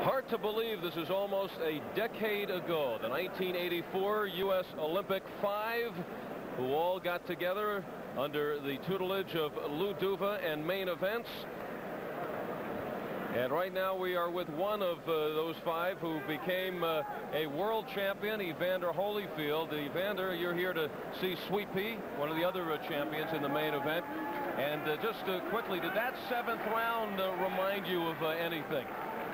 Hard to believe this is almost a decade ago. The 1984 U.S. Olympic Five, who all got together under the tutelage of Lou Duva and Main Events. And right now we are with one of those five who became a world champion, Evander Holyfield. Evander, you're here to see Sweet Pea, one of the other champions in the main event. And just quickly, did that 7th round remind you of anything?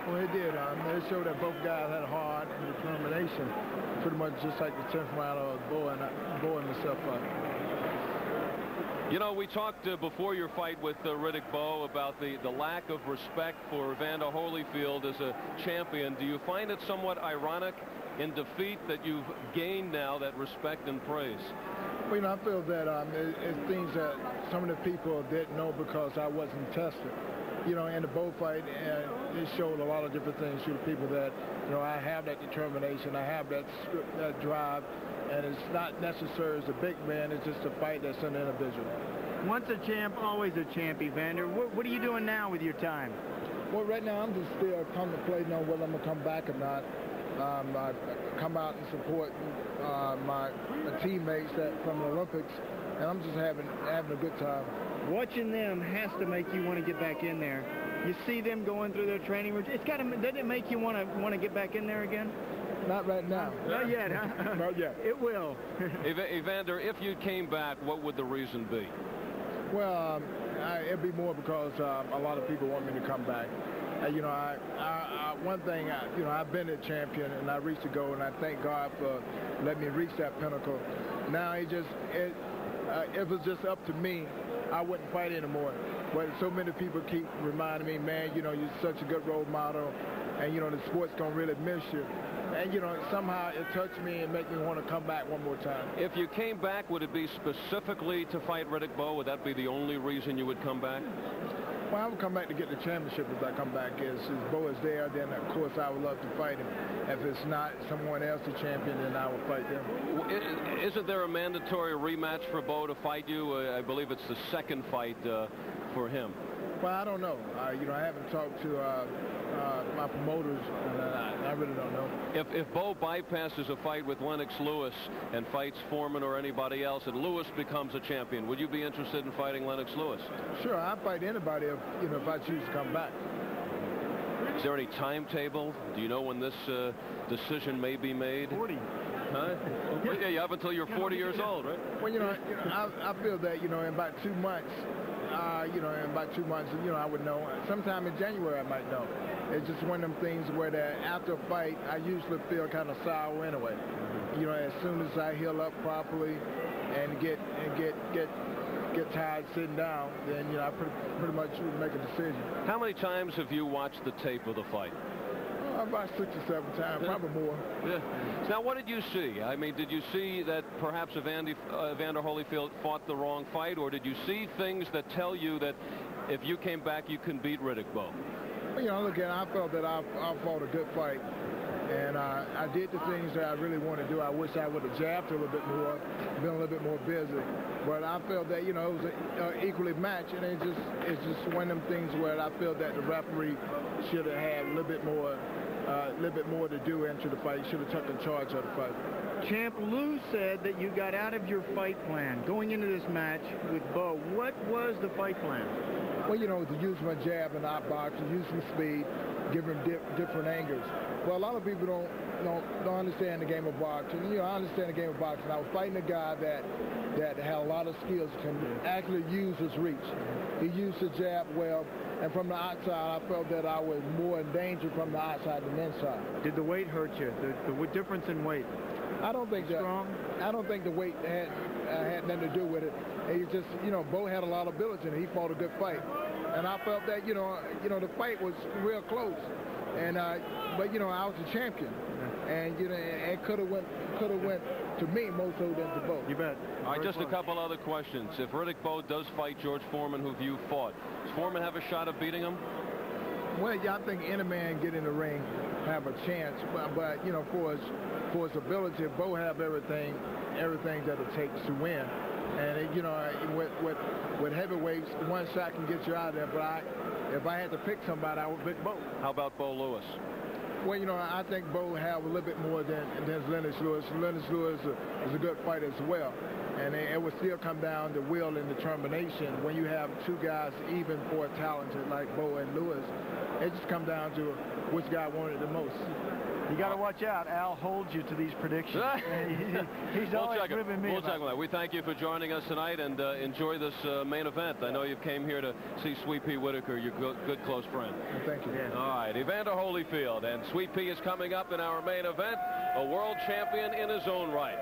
Well, it did. It showed that both guys had heart and determination, pretty much just like the 10th round of Bo and myself. You know, we talked before your fight with Riddick Bowe about the lack of respect for Evander Holyfield as a champion. Do you find it somewhat ironic in defeat that you've gained now that respect and praise? Well, you know, I feel that it's things that some of the people didn't know because I wasn't tested. You know, in the Bowe fight, it showed a lot of different things to the people that, you know, I have that determination, I have that drive, and it's not necessary as a big man, it's just a fight that's an individual. Once a champ, always a champ, Evander. What are you doing now with your time? Well, right now I'm just still contemplating on whether I'm going to come back or not. I come out and support my teammates from the Olympics, and I'm just having a good time. Watching them has to make you want to get back in there. You see them going through their training routine. Doesn't it make you want to get back in there again? Not right now. Not yet, huh? Not yet. It will. Evander, if you came back, what would the reason be? Well, it'd be more because a lot of people want me to come back. You know, one thing, you know, I've been a champion and I reached the goal, and I thank God for letting me reach that pinnacle. Now if it was just up to me, I wouldn't fight anymore. But so many people keep reminding me, man, you know, you're such a good role model, and, you know, the sport's going to really miss you. And, you know, somehow it touched me and made me want to come back one more time. If you came back, would it be specifically to fight Riddick Bowe? Would that be the only reason you would come back? Well, I would come back to get the championship if I come back. If Bowe is there, then, of course, I would love to fight him. If it's not someone else the champion, then I would fight them. Isn't there a mandatory rematch for Bowe to fight you? I believe it's the second fight for him. Well, I don't know. You know, I haven't talked to my promoters, and I really don't know. If Bowe bypasses a fight with Lennox Lewis and fights Foreman or anybody else, and Lewis becomes a champion, would you be interested in fighting Lennox Lewis? Sure, I'd fight anybody if I choose to come back. Is there any timetable? Do you know when this decision may be made? 40. Huh? Yeah, you have until you're 40 years old, right? Well, you know, I feel that, you know, in about 2 months, I would know. Sometime in January, I might know. It's just one of them things where that after a fight, I usually feel kind of sour anyway. You know, as soon as I heal up properly and get tired sitting down, then, you know, I pretty much would make a decision. How many times have you watched the tape of the fight? About 6 or 7 times, probably more. Yeah. Now, what did you see? I mean, did you see that perhaps Evander Holyfield fought the wrong fight, or did you see things that tell you that if you came back, you can beat Riddick Bowe? Well, you know, look, I felt that I fought a good fight, and I did the things that I really wanted to do. I wish I would have jabbed a little bit more, been a little bit more busy. But I felt that, you know, it was an equally matched, and it's just one of them things where I feel that the referee should have had a little bit more to do into the fight. Should have taken charge of the fight. Champ, Lou said that you got out of your fight plan going into this match with Bowe. What was the fight plan? Well, you know, to use my jab and outbox, to use my speed, give him different angles. Well, a lot of people don't understand the game of boxing. You know, I understand the game of boxing. I was fighting a guy that had a lot of skills, can actually use his reach. He used the jab well, and from the outside, I felt that I was more in danger from the outside than inside. Did the weight hurt you? The difference in weight? I don't think I don't think the weight had nothing to do with it. It just, you know, Bowe had a lot of ability, and he fought a good fight. And I felt that, you know, the fight was real close. And but, you know, I was a champion, and, you know, it could have went to me more so than to Bowe. You bet. All right, just a couple other questions. If Riddick Bowe does fight George Foreman, who you fought, does Foreman have a shot of beating him? Well, yeah, I think any man get in the ring have a chance, but you know, for his ability, Bowe have everything that it takes to win. And you know, with heavyweights, one shot can get you out of there. But if I had to pick somebody, I would pick Bowe. How about Bo Lewis? Well, you know, I think Bo have a little bit more than Lennox Lewis. Lennox Lewis is a good fighter as well. And it will still come down to will and determination. When you have two guys even more talented like Bo and Lewis, it just comes down to which guy wanted the most. You got to watch out. Al holds you to these predictions. He's always ribbing me. We'll check on that. We thank you for joining us tonight, and enjoy this main event. I know you came here to see Sweet Pea Whitaker, your good close friend. Thank you. Yeah. All right, Evander Holyfield, and Sweet Pea is coming up in our main event, a world champion in his own right.